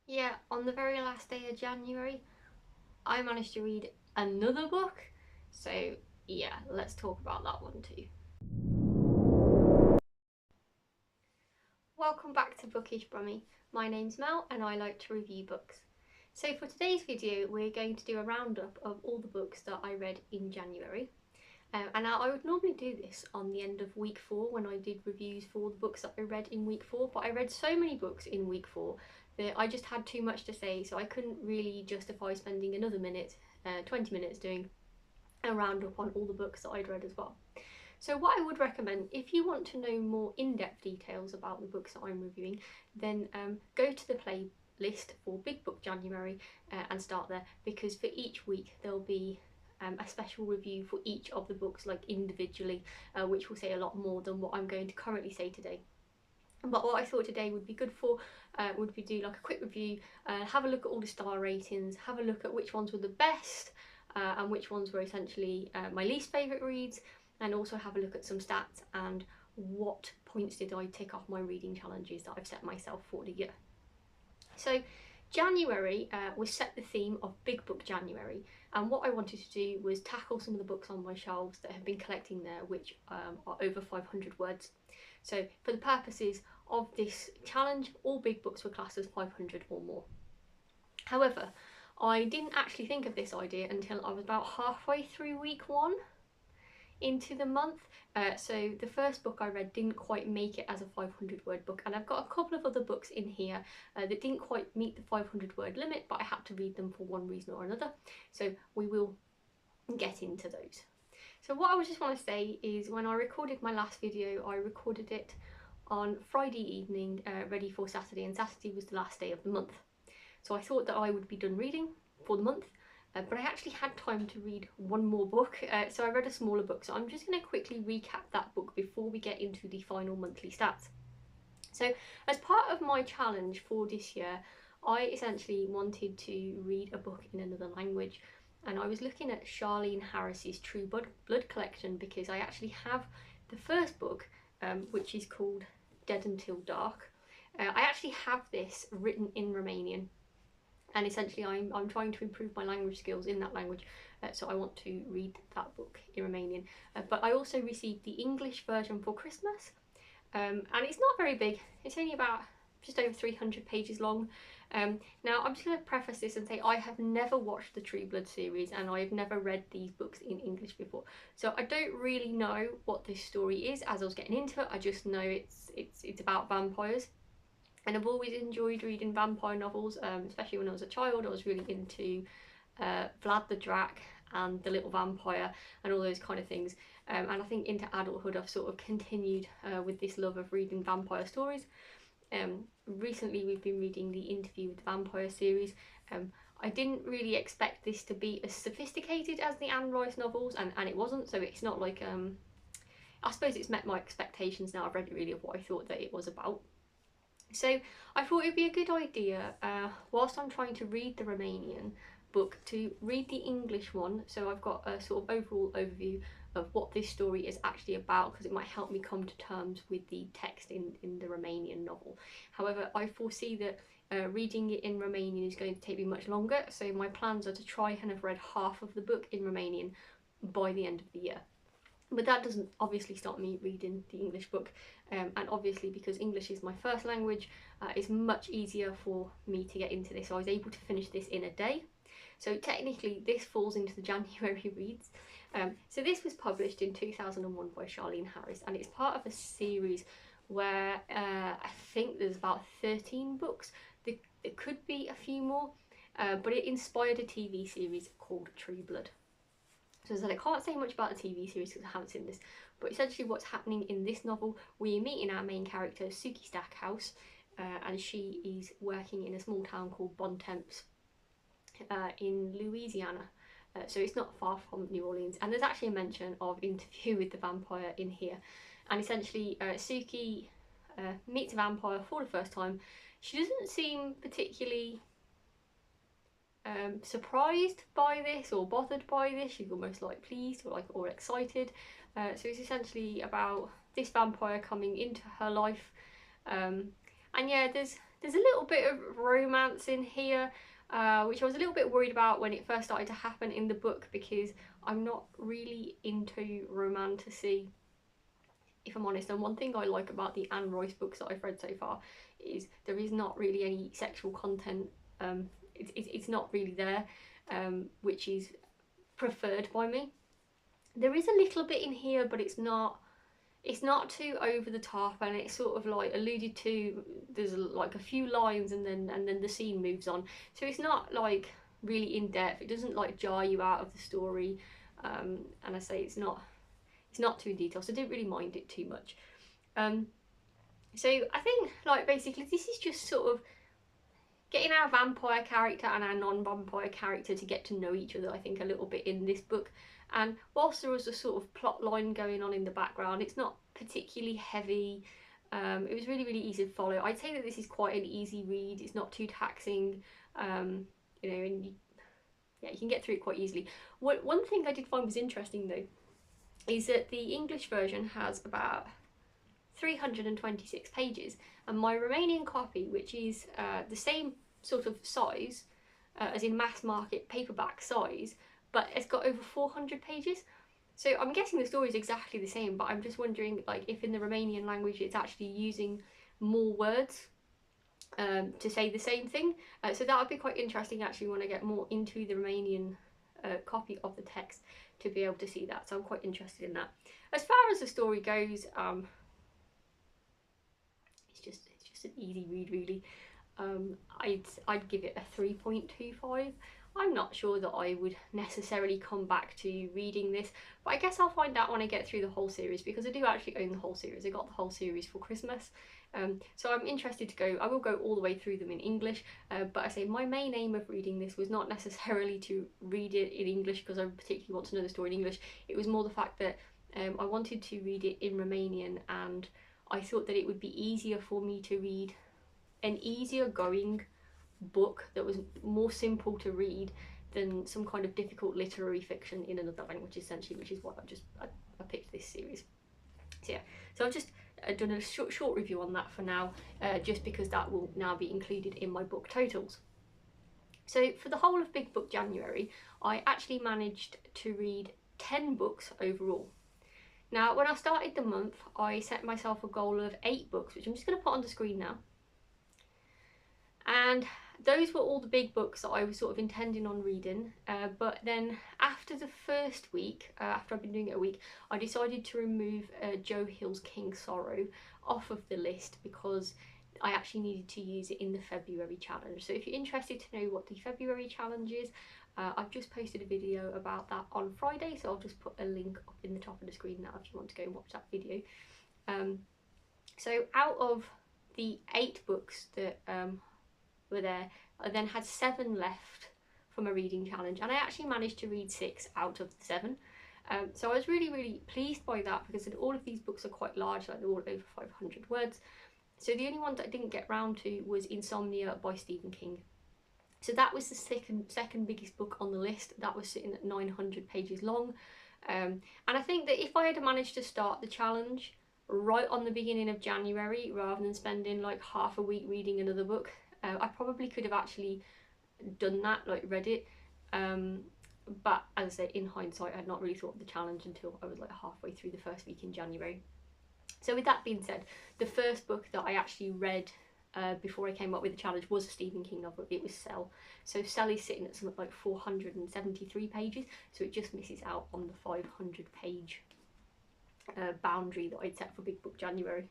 Yeah, on the very last day of January, I managed to read another book. So, yeah, let's talk about that one too. Welcome back to Bookish Brummy. My name's Mel and I like to review books. So, for today's video, we're going to do a roundup of all the books that I read in January. And I would normally do this on the end of week 4 when I did reviews for the books that I read in week 4, but I read so many books in week 4 that I just had too much to say, so I couldn't really justify spending another 20 minutes doing a roundup on all the books that I'd read as well. So what I would recommend, if you want to know more in-depth details about the books that I'm reviewing, then go to the playlist for Big Book January and start there, because for each week there'll be a special review for each of the books, like individually, which will say a lot more than what I'm going to currently say today. But what I thought today would be good for would be do like a quick review, have a look at all the star ratings, have a look at which ones were the best and which ones were essentially my least favourite reads, and also have a look at some stats and what points did I tick off my reading challenges that I've set myself for the year. So January was set the theme of Big Book January, and what I wanted to do was tackle some of the books on my shelves that have been collecting there, which are over 500 words. So for the purposes of this challenge, all big books were classed as 500 or more. However, I didn't actually think of this idea until I was about halfway through week 1 into the month. So the first book I read didn't quite make it as a 500 word book, and I've got a couple of other books in here that didn't quite meet the 500 word limit, but I had to read them for one reason or another. So we will get into those. So what I just want to say is, when I recorded my last video, I recorded it on Friday evening, ready for Saturday, and Saturday was the last day of the month. So I thought that I would be done reading for the month, but I actually had time to read one more book, so I read a smaller book. So I'm just going to quickly recap that book before we get into the final monthly stats. So as part of my challenge for this year, I essentially wanted to read a book in another language, and I was looking at Charlene Harris's True Blood collection, because I actually have the first book, which is called Dead Until Dark. I actually have this written in Romanian, and essentially I'm trying to improve my language skills in that language, so I want to read that book in Romanian. But I also received the English version for Christmas, and it's not very big. It's only about just over 300 pages long. Now I'm just going to preface this and say I have never watched the True Blood series, and I've never read these books in English before, so I don't really know what this story is. As I was getting into it, I just know it's about vampires. And I've always enjoyed reading vampire novels, especially when I was a child. I was really into Vlad the Drac and The Little Vampire and all those kind of things. And I think into adulthood I've sort of continued with this love of reading vampire stories. Recently we've been reading the Interview with the Vampire series. I didn't really expect this to be as sophisticated as the Anne Rice novels, and it wasn't, so it's not like, I suppose it's met my expectations now. I've read it really of what I thought that it was about. So I thought it would be a good idea, whilst I'm trying to read the Romanian book, to read the English one, so I've got a sort of overall overview of what this story is actually about, because it might help me come to terms with the text in the Romanian novel. However, I foresee that reading it in Romanian is going to take me much longer, so my plans are to try and have read half of the book in Romanian by the end of the year. But that doesn't obviously stop me reading the English book, and obviously because English is my first language, it's much easier for me to get into this. So I was able to finish this in a day. So technically this falls into the January reads. So this was published in 2001 by Charlene Harris, and it's part of a series where I think there's about 13 books. There could be a few more, but it inspired a TV series called True Blood. So as I said, I can't say much about the TV series because I haven't seen this, but essentially what's happening in this novel, we meet in our main character Suki Stackhouse, and she is working in a small town called Bontemps in Louisiana. So it's not far from New Orleans, and there's actually a mention of Interview with the Vampire in here. And essentially Suki meets a vampire for the first time. She doesn't seem particularly surprised by this or bothered by this. She's almost like pleased or excited. So it's essentially about this vampire coming into her life, and yeah, there's There's a little bit of romance in here, which I was a little bit worried about when it first started to happen in the book, because I'm not really into romantasy, if I'm honest. And one thing I like about the Anne Rice books that I've read so far is there is not really any sexual content. It's not really there, which is preferred by me. There is a little bit in here, but it's not too over the top, and it's sort of like alluded to. There's like a few lines, and then the scene moves on, so it's not like really in depth. It doesn't like jar you out of the story, and I say it's not too in detail, so I didn't really mind it too much. So I think like basically this is just sort of getting our vampire character and our non-vampire character to get to know each other, I think, a little bit in this book. And whilst there was a sort of plot line going on in the background, it's not particularly heavy. It was really easy to follow. I'd say that this is quite an easy read. It's not too taxing, you know, and you can get through it quite easily. One thing I did find was interesting though is that the English version has about 326 pages, and my Romanian copy, which is the same sort of size as in mass market paperback size, but it's got over 400 pages. So I'm guessing the story is exactly the same, but I'm just wondering like if in the Romanian language it's actually using more words to say the same thing. So that would be quite interesting actually when I get more into the Romanian copy of the text to be able to see that. So I'm quite interested in that. As far as the story goes, it's just an easy read really. I'd give it a 3.25. I'm not sure that I would necessarily come back to reading this, but I guess I'll find out when I get through the whole series, because I do actually own the whole series. I got the whole series for Christmas, so I'm interested to go. I will go all the way through them in English, but I say my main aim of reading this was not necessarily to read it in English because I particularly want to know the story in English. It was more the fact that I wanted to read it in Romanian, and I thought that it would be easier for me to read an easier going book that was more simple to read than some kind of difficult literary fiction in another language, essentially, which is why I picked this series. So yeah, so I've just done a short review on that for now, just because that will now be included in my book totals. So for the whole of Big Book January, I actually managed to read 10 books overall. Now, when I started the month, I set myself a goal of 8 books, which I'm just going to put on the screen now. And those were all the big books that I was sort of intending on reading, but then after the first week, after I've been doing it a week, I decided to remove Joe Hill's King Sorrow off of the list because I actually needed to use it in the February challenge. So if you're interested to know what the February challenge is, I've just posted a video about that on Friday, so I'll just put a link up in the top of the screen now if you want to go and watch that video. So out of the 8 books that were there, I then had 7 left from a reading challenge, and I actually managed to read 6 out of the 7. So I was really pleased by that, because all of these books are quite large, like they're all over 500 words. So the only one that I didn't get round to was Insomnia by Stephen King. So that was the second biggest book on the list. That was sitting at 900 pages long. And I think that if I had managed to start the challenge right on the beginning of January, rather than spending like half a week reading another book, I probably could have actually done that, like read it. But as I say, in hindsight, I had not really thought of the challenge until I was like halfway through the first week in January. So with that being said, the first book that I actually read before I came up with the challenge was a Stephen King novel. It was Cell. So Cell is sitting at something like 473 pages, so it just misses out on the 500 page boundary that I'd set for Big Book January.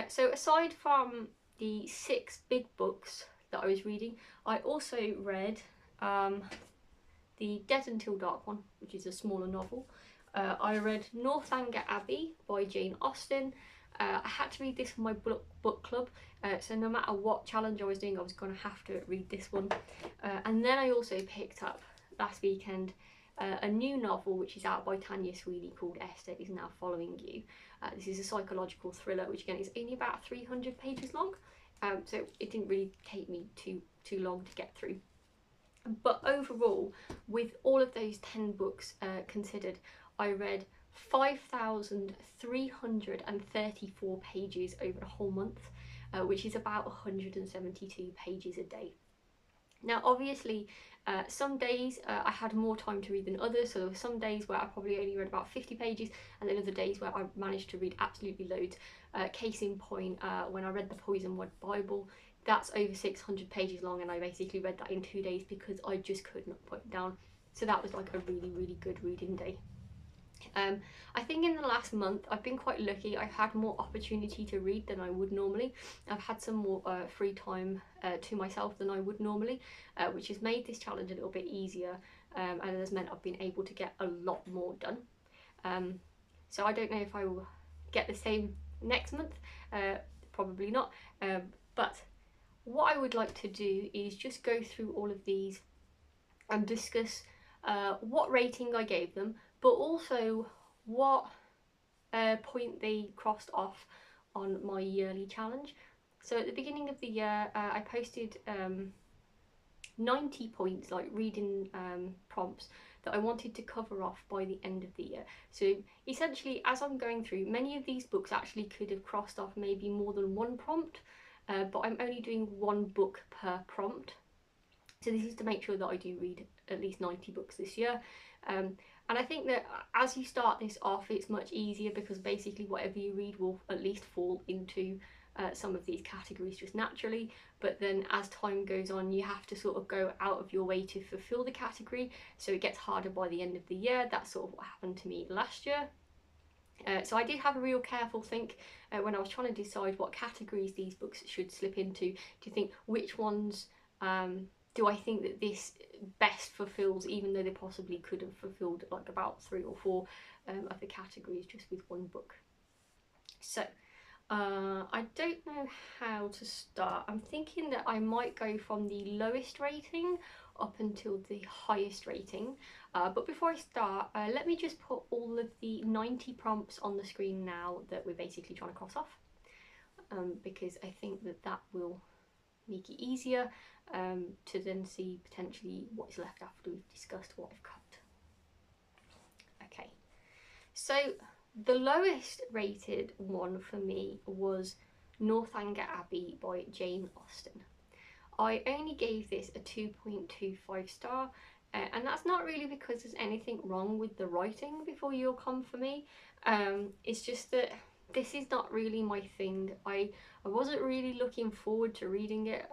So aside from the 6 big books that I was reading, I also read the Dead Until Dark one, which is a smaller novel. I read Northanger Abbey by Jane Austen. I had to read this for my book club, so no matter what challenge I was doing, I was going to have to read this one. And then I also picked up last weekend a new novel which is out by Tanya Sweeney called Esther Is Now Following You. This is a psychological thriller, which again is only about 300 pages long, so it didn't really take me too long to get through. But overall, with all of those 10 books considered, I read 5,334 pages over a whole month. which is about 172 pages a day. Now obviously some days I had more time to read than others, so there were some days where I probably only read about 50 pages, and then other days where I managed to read absolutely loads. Case in point, when I read the Poisonwood Bible, that's over 600 pages long, and I basically read that in 2 days because I just could not put it down. So that was like a really good reading day. I think in the last month I've been quite lucky. I've had more opportunity to read than I would normally. I've had some more free time to myself than I would normally, which has made this challenge a little bit easier, and has meant I've been able to get a lot more done. So I don't know if I will get the same next month, probably not, but what I would like to do is just go through all of these and discuss what rating I gave them, but also what point they crossed off on my yearly challenge. So at the beginning of the year I posted 90 points, like reading prompts, that I wanted to cover off by the end of the year. So essentially, as I'm going through, many of these books actually could have crossed off maybe more than one prompt, but I'm only doing one book per prompt. So this is to make sure that I do read at least 90 books this year. And I think that as you start this off, it's much easier because basically whatever you read will at least fall into some of these categories just naturally. But then as time goes on, you have to sort of go out of your way to fulfill the category, so it gets harder by the end of the year. That's sort of what happened to me last year. So I did have a real careful think when I was trying to decide what categories these books should slip into, to think which ones do I think that this best fulfills, even though they possibly could have fulfilled like about 3 or 4 of the categories just with one book. So I don't know how to start. I'm thinking that I might go from the lowest rating up until the highest rating, but before I start, let me just put all of the 90 prompts on the screen now that we're basically trying to cross off, because I think that that will make it easier to then see potentially what is left after we've discussed what I've cut. Okay, so the lowest rated one for me was Northanger Abbey by Jane Austen. I only gave this a 2.25 star, and that's not really because there's anything wrong with the writing, before you'll come for me. It's just that this is not really my thing. I wasn't really looking forward to reading it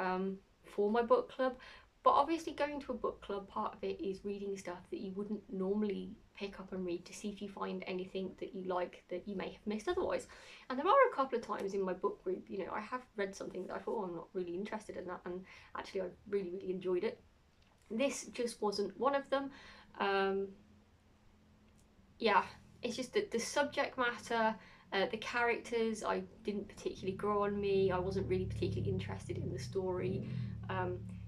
for my book club, but obviously going to a book club, part of it is reading stuff that you wouldn't normally pick up and read, to see if you find anything that you like that you may have missed otherwise. And there are a couple of times in my book group, you know, I have read something that I thought, oh, I'm not really interested in that, and actually I really enjoyed it. This just wasn't one of them. Yeah, it's just that the subject matter, the characters, I didn't particularly grow on me. I wasn't really particularly interested in the story.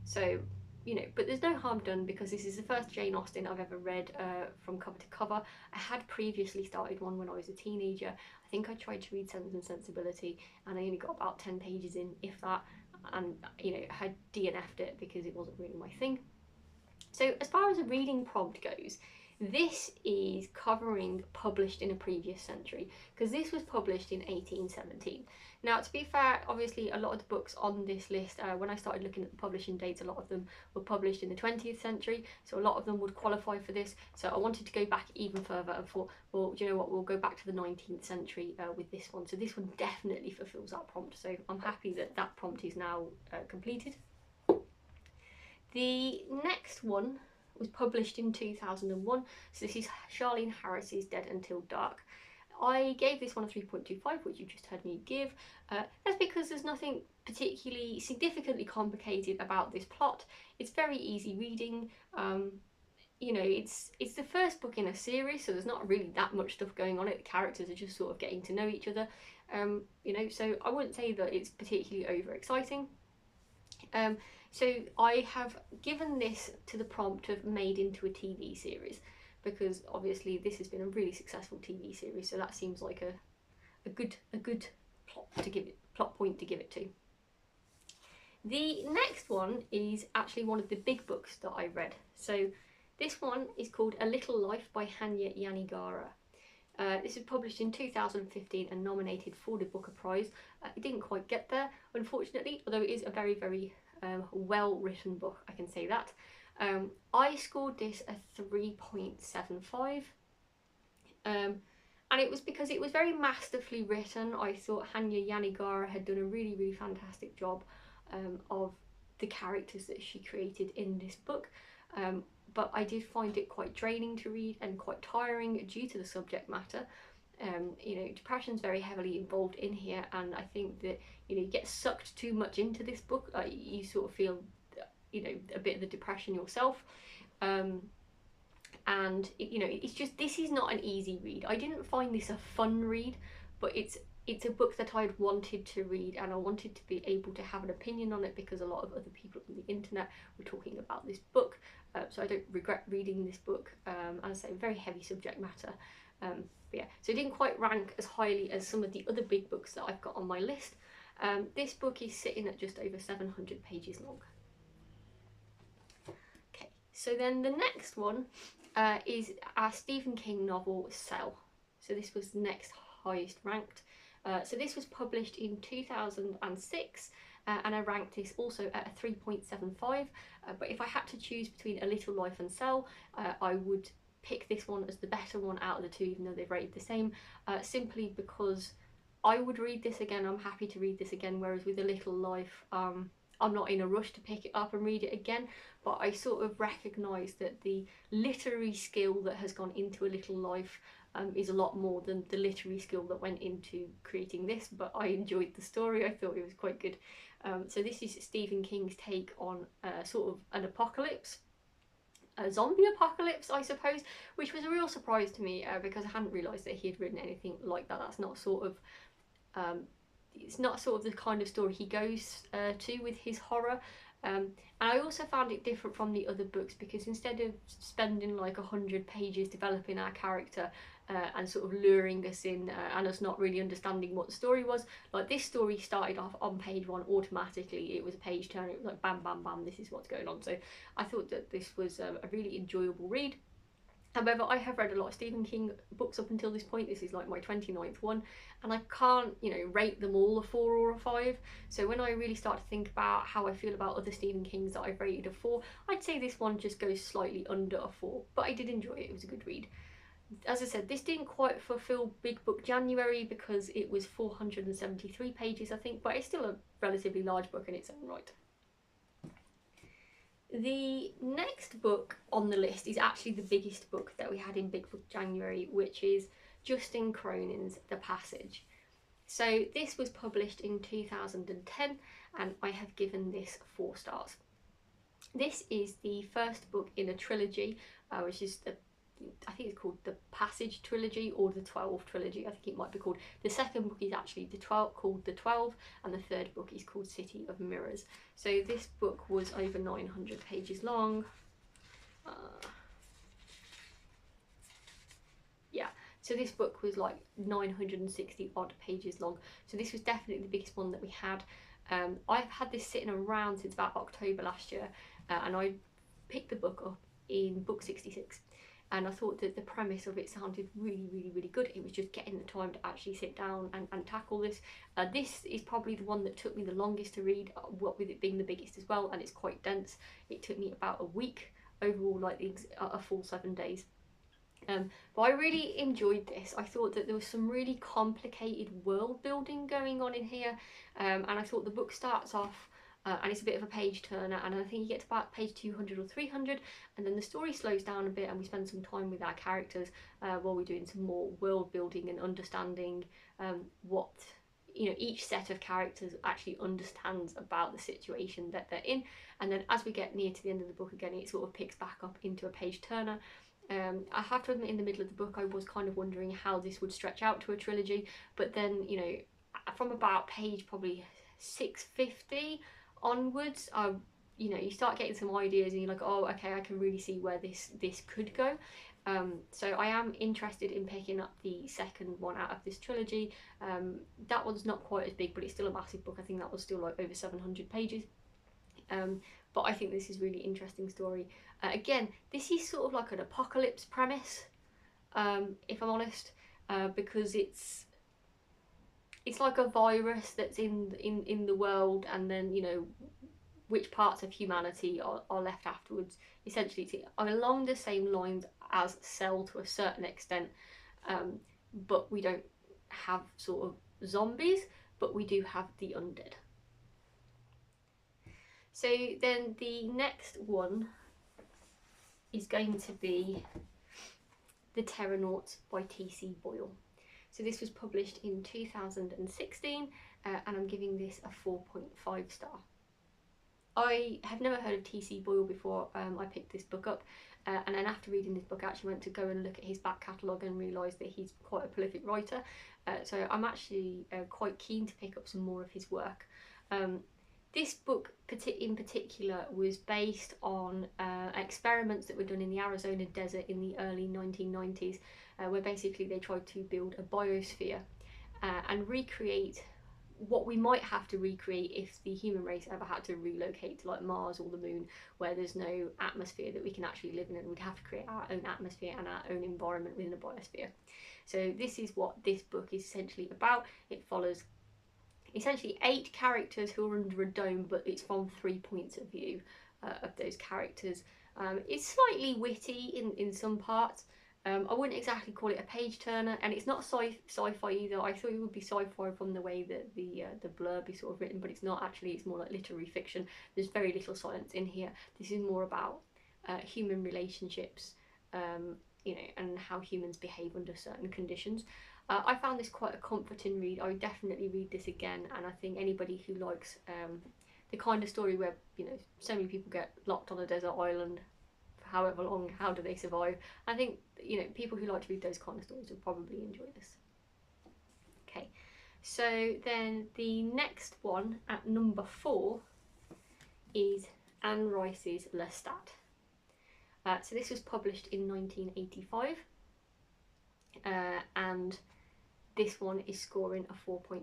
So, you know, but there's no harm done, because this is the first Jane Austen I've ever read from cover to cover. I had previously started one when I was a teenager. I think I tried to read Sense and Sensibility, and I only got about 10 pages in, if that, and, you know, I had DNF'd it because it wasn't really my thing. So as far as a reading prompt goes, this is covering published in a previous century, because this was published in 1817. Now, to be fair, obviously a lot of the books on this list, when I started looking at the publishing dates, a lot of them were published in the 20th century, so a lot of them would qualify for this. So I wanted to go back even further and thought, well, do you know what, we'll go back to the 19th century with this one. So this one definitely fulfills that prompt, so I'm happy that that prompt is now completed. The next one was published in 2001, so this is Charlene Harris's Dead Until Dark. I gave this one a 3.25, which you just heard me give. That's because there's nothing particularly significantly complicated about this plot. It's very easy reading. You know, it's the first book in a series, so there's not really that much stuff going on. The characters are just sort of getting to know each other. You know, so I wouldn't say that it's particularly overexciting. So I have given this to the prompt of made into a TV series, because obviously this has been a really successful TV series, so that seems like a good plot point to give it to. The next one is actually one of the big books that I read. So this one is called A Little Life by Hanya Yanagihara. This was published in 2015 and nominated for the Booker Prize. It didn't quite get there, unfortunately, although it is a very, very well written book, I can say that. I scored this a 3.75. And it was because it was very masterfully written. I thought Hanya Yanagihara had done a really, really fantastic job of the characters that she created in this book. But I did find it quite draining to read and quite tiring due to the subject matter. You know, depression's very heavily involved in here, and I think that, you know, you get sucked too much into this book. You sort of feel, you know, a bit of the depression yourself. And you know, it's just, this is not an easy read. I didn't find this a fun read, but it's a book that I'd wanted to read, and I wanted to be able to have an opinion on it because a lot of other people on the internet were talking about this book. So I don't regret reading this book. As I say, very heavy subject matter. But yeah, so it didn't quite rank as highly as some of the other big books that I've got on my list. This book is sitting at just over 700 pages long. Okay, so then the next one is our Stephen King novel, Cell. So this was the next highest ranked. So this was published in 2006, and I ranked this also at a 3.75. But if I had to choose between A Little Life and Cell, I would pick this one as the better one out of the two, even though they've rated the same, simply because I would read this again. I'm happy to read this again, whereas with A Little Life, I'm not in a rush to pick it up and read it again, but I sort of recognise that the literary skill that has gone into A Little Life is a lot more than the literary skill that went into creating this, but I enjoyed the story. I thought it was quite good. So this is Stephen King's take on sort of an apocalypse, a zombie apocalypse, I suppose, which was a real surprise to me because I hadn't realised that he had written anything like that. That's not sort of it's not sort of the kind of story he goes to with his horror. And I also found it different from the other books because instead of spending like 100 pages developing our character and sort of luring us in and us not really understanding what the story was, like this story started off on page 1 automatically. It was a page turn, it was like bam bam bam, this is what's going on. So I thought that this was a really enjoyable read. However, I have read a lot of Stephen King books up until this point. This is like my 29th one, and I can't, you know, rate them all a 4 or a 5. So when I really start to think about how I feel about other Stephen Kings that I've rated a 4, I'd say this one just goes slightly under a 4. But I did enjoy it. It was a good read. As I said, this didn't quite fulfill Big Book January because it was 473 pages, I think, but it's still a relatively large book in its own right. The next book on the list is actually the biggest book that we had in Big Book January, which is Justin Cronin's The Passage. So this was published in 2010, and I have given this 4 stars. This is the first book in a trilogy, which is I think it's called the Passage trilogy or the 12 trilogy. I think it might be called. The second book is actually called the 12, and the third book is called City of Mirrors. So this book was over 900 pages long. Yeah, so this book was like 960 odd pages long. So this was definitely the biggest one that we had. I've had this sitting around since about October last year, and I picked the book up in book 66. And I thought that the premise of it sounded really, really, really good. It was just getting the time to actually sit down and tackle this. This is probably the one that took me the longest to read, what with it being the biggest as well, and it's quite dense. It took me about a week overall, like a full 7 days. But I really enjoyed this. I thought that there was some really complicated world building going on in here, and I thought the book starts off and it's a bit of a page turner, and I think you get to about page 200 or 300, and then the story slows down a bit and we spend some time with our characters while we're doing some more world building and understanding what, you know, each set of characters actually understands about the situation that they're in. And then as we get near to the end of the book again, it sort of picks back up into a page turner. I have to admit, in the middle of the book I was kind of wondering how this would stretch out to a trilogy, but then, you know, from about page probably 650 onwards, you know, you start getting some ideas and you're like, oh, okay, I can really see where this could go. So I am interested in picking up the second one out of this trilogy. That one's not quite as big, but it's still a massive book. I think that was still like over 700 pages. But I think this is really interesting story. Again, this is sort of like an apocalypse premise, if I'm honest. because it's like a virus that's in the world, and then, you know, which parts of humanity are left afterwards. Essentially, it's along the same lines as Cell to a certain extent, but we don't have sort of zombies, but we do have the undead. So then the next one is going to be The Terranauts by T.C. Boyle. So this was published in 2016, and I'm giving this a 4.5 star. I have never heard of T.C. Boyle before I picked this book up, and then after reading this book I actually went to go and look at his back catalogue and realised that he's quite a prolific writer, so I'm actually quite keen to pick up some more of his work. This book in particular was based on experiments that were done in the Arizona desert in the early 1990s, where basically they tried to build a biosphere and recreate what we might have to recreate if the human race ever had to relocate to like Mars or the moon, where there's no atmosphere that we can actually live in, and we'd have to create our own atmosphere and our own environment within a biosphere. So this is what this book is essentially about. It follows essentially 8 characters who are under a dome, but it's from 3 points of view of those characters. It's slightly witty in some parts. I wouldn't exactly call it a page turner, and it's not sci-fi either. I thought it would be sci-fi from the way that the blurb is sort of written, but it's not actually. It's more like literary fiction. There's very little science in here. This is more about human relationships, you know, and how humans behave under certain conditions. I found this quite a comforting read. I would definitely read this again, and I think anybody who likes the kind of story where, you know, so many people get locked on a desert island for however long, how do they survive? I think, you know, people who like to read those kind of stories will probably enjoy this. Okay, so then the next one at number 4 is Anne Rice's Lestat. So this was published in 1985, and this one is scoring a 4.5.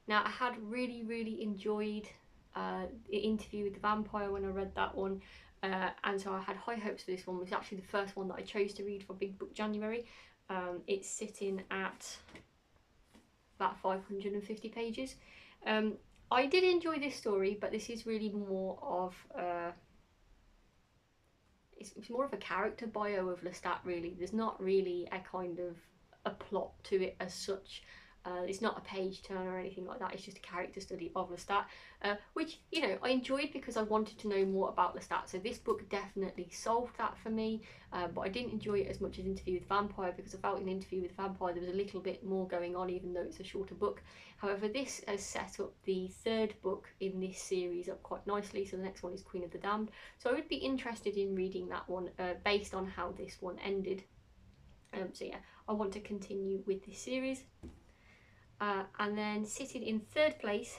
Now, I had really enjoyed the Interview with the Vampire when I read that one, and so I had high hopes for this one. It was actually the first one that I chose to read for Big Book January. It's sitting at about 550 pages. I did enjoy this story, but this is really more of it's more of a character bio of Lestat, really. There's not really a kind of a plot to it as such. It's not a page turner or anything like that. It's just a character study of Lestat, which, you know, I enjoyed because I wanted to know more about Lestat. So this book definitely solved that for me, but I didn't enjoy it as much as Interview with the Vampire, because I felt in Interview with the Vampire there was a little bit more going on, even though it's a shorter book. However, this has set up the 3rd book in this series up quite nicely. So the next one is Queen of the Damned. So I would be interested in reading that one based on how this one ended. So yeah, I want to continue with this series. And then sitting in 3rd place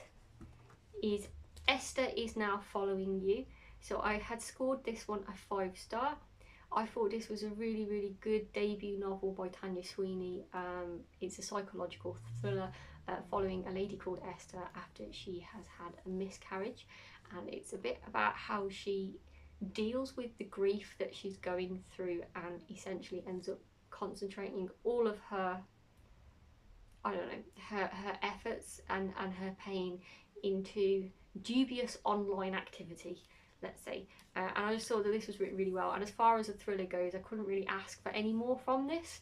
is Esther Is Now Following You. So I had scored this one a 5 star. I thought this was a really good debut novel by Tanya Sweeney. It's a psychological thriller following a lady called Esther after she has had a miscarriage, and it's a bit about how she deals with the grief that she's going through, and essentially ends up concentrating all of her, I don't know, her efforts and her pain into dubious online activity, let's say. And I just thought that this was written really well. And as far as a thriller goes, I couldn't really ask for any more from this.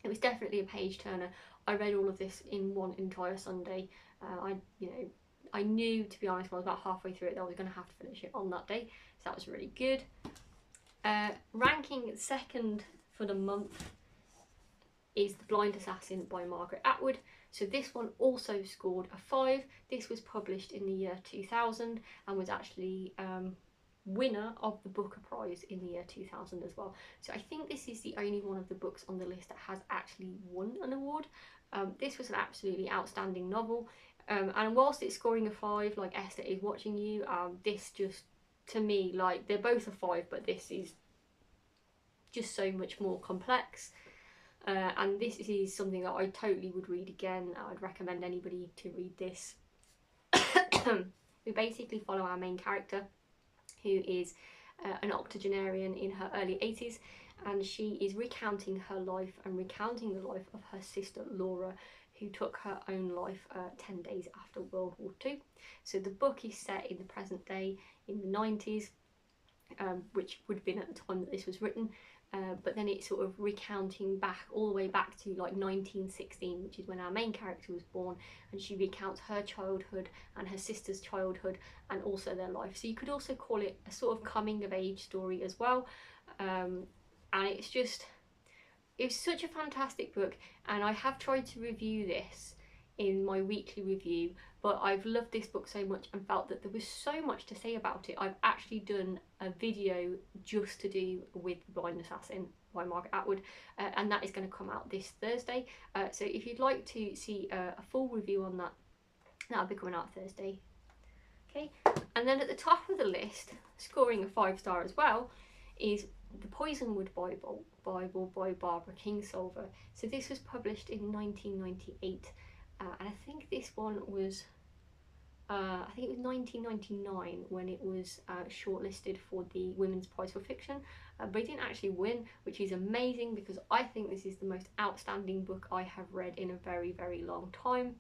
It was definitely a page turner. I read all of this in one entire Sunday. I knew, to be honest, when I was about halfway through it, that I was going to have to finish it on that day. So that was really good. Ranking 2nd for the month is The Blind Assassin by Margaret Atwood. So this one also scored a 5. This was published in the year 2000 and was actually winner of the Booker Prize in the year 2000 as well. So I think this is the only one of the books on the list that has actually won an award. This was an absolutely outstanding novel, and whilst it's scoring a 5, like Esther Is Watching You, this just, to me, like, they're both a 5, but this is just so much more complex. And this is something that I totally would read again. I'd recommend anybody to read this. We basically follow our main character, who is an octogenarian in her early 80s, and she is recounting her life and recounting the life of her sister Laura, who took her own life 10 days after World War II. So the book is set in the present day in the 90s, which would have been at the time that this was written, but then it's sort of recounting back all the way back to like 1916, which is when our main character was born, and she recounts her childhood and her sister's childhood and also their life. So you could also call it a sort of coming of age story as well, and it's such a fantastic book, and I have tried to review this in my weekly review, but I've loved this book so much and felt that there was so much to say about it. I've actually done a video just to do with The Blind Assassin by Margaret Atwood, and that is going to come out this Thursday. So if you'd like to see a full review on that, that'll be coming out Thursday. Okay, and then at the top of the list, scoring a 5-star as well, is The Poisonwood Bible by Barbara Kingsolver. So this was published in 1998, and I think this one was, I think it was 1999 when it was shortlisted for the Women's Prize for Fiction, but it didn't actually win, which is amazing because I think this is the most outstanding book I have read in a very, very long time.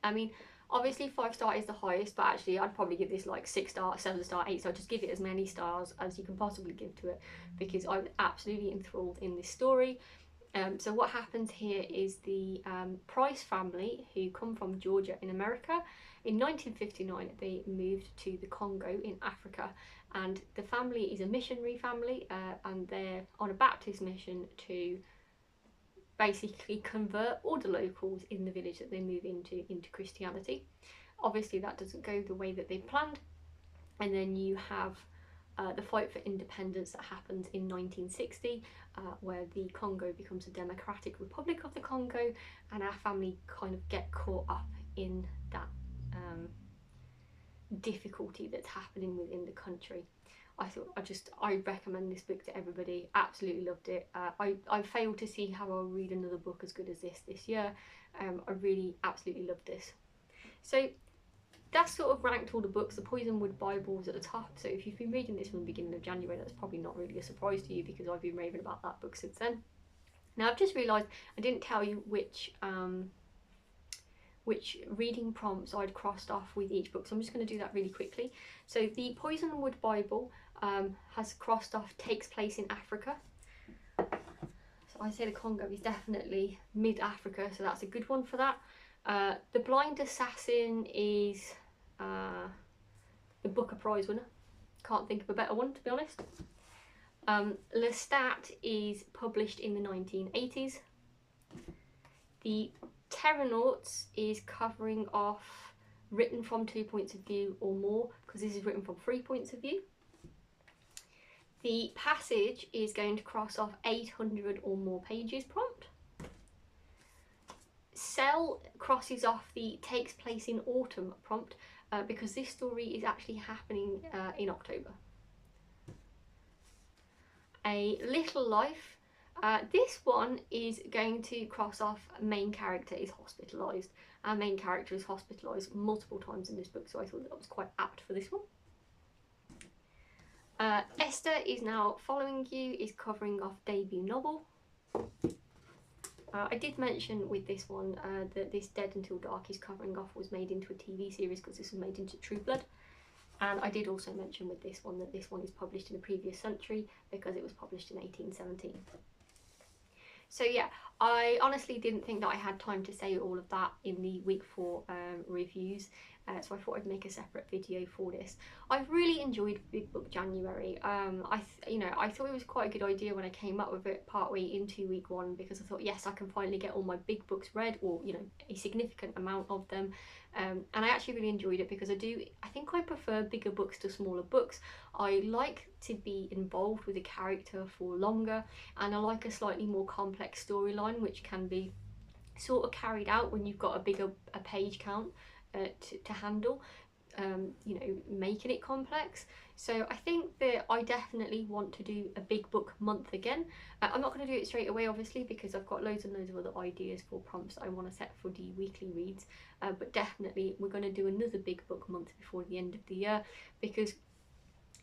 I mean, obviously 5-star is the highest, but actually I'd probably give this like 6-star, 7-star, 8-star. Just give it as many stars as you can possibly give to it, because I was absolutely enthralled in this story. So what happens here is the Price family, who come from Georgia in America. In 1959 they moved to the Congo in Africa, and the family is a missionary family, and they're on a Baptist mission to basically convert all the locals in the village that they move into Christianity. Obviously that doesn't go the way that they planned, and then you have the fight for independence that happens in 1960, where the Congo becomes a Democratic Republic of the Congo, and our family kind of get caught up in that difficulty that's happening within the country. I recommend this book to everybody. Absolutely loved it. I failed to see how I'll read another book as good as this year. I really absolutely loved this. So that's sort of ranked all the books. The Poisonwood Bible was at the top, so if you've been reading this from the beginning of January, that's probably not really a surprise to you because I've been raving about that book since then. Now I've just realised I didn't tell you which reading prompts I'd crossed off with each book, so I'm just going to do that really quickly. So the Poisonwood Bible has crossed off takes place in Africa. So I say the Congo is definitely mid-Africa, so that's a good one for that. The Blind Assassin is the Booker Prize winner. Can't think of a better one, to be honest. Lestat is published in the 1980s. The Terranauts is covering off written from 2 points of view or more, because this is written from 3 points of view. The Passage is going to cross off 800 or more pages prompt. Cell crosses off the takes place in autumn prompt, because this story is actually happening in October. A Little Life, this one is going to cross off main character is hospitalised. Our main character is hospitalised multiple times in this book, so I thought that was quite apt for this one. Esther is Now Following You is covering off debut novel. I did mention with this one that this Dead Until Dark is covering off was made into a TV series because this was made into True Blood. And I did also mention with this one that this one is published in the previous century because it was published in 1817. So yeah, I honestly didn't think that I had time to say all of that in the week 4 reviews, so I thought I'd make a separate video for this. I've really enjoyed Big Book January. I thought it was quite a good idea when I came up with it partway into week 1, because I thought, yes, I can finally get all my big books read, or a significant amount of them. And I actually really enjoyed it because I think I prefer bigger books to smaller books. I like to be involved with a character for longer, and I like a slightly more complex storyline which can be sort of carried out when you've got a page count to handle, making it complex. So I think that I definitely want to do a big book month again. I'm not going to do it straight away, obviously, because I've got loads and loads of other ideas for prompts that I want to set for the weekly reads, but definitely we're going to do another big book month before the end of the year, because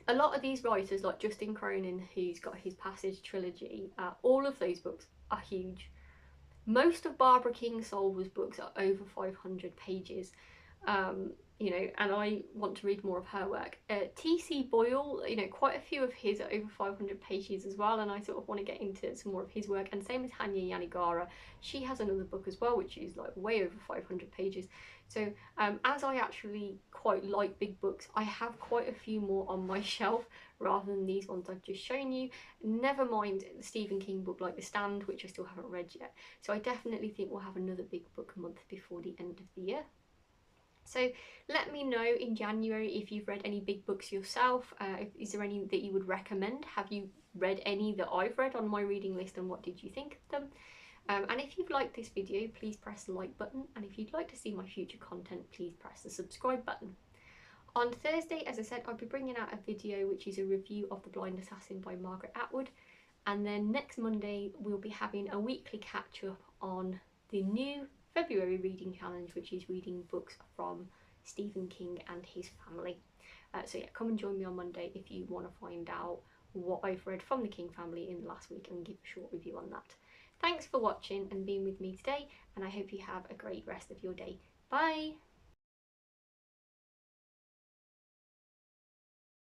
a lot of these writers, like Justin Cronin, who's got his Passage trilogy, all of those books are huge. Most of Barbara Kingsolver's books are over 500 pages, you know, and I want to read more of her work. T.C. Boyle, you know, quite a few of his are over 500 pages as well, and I sort of want to get into some more of his work. And same as Hanya Yanagihara, she has another book as well, which is like way over 500 pages. So as I actually quite like big books, I have quite a few more on my shelf rather than these ones I've just shown you. Never mind the Stephen King book like The Stand, which I still haven't read yet. So I definitely think we'll have another big book month before the end of the year. So let me know in January if you've read any big books yourself. Is there any that you would recommend? Have you read any that I've read on my reading list, and what did you think of them? And if you've liked this video, please press the like button, and if you'd like to see my future content, please press the subscribe button. On Thursday, as I said, I'll be bringing out a video which is a review of The Blind Assassin by Margaret Atwood, and then next Monday we'll be having a weekly catch up on the new February reading challenge, which is reading books from Stephen King and his family. So yeah, come and join me on Monday if you want to find out what I've read from the King family in the last week and give a short review on that. Thanks for watching and being with me today, and I hope you have a great rest of your day. Bye!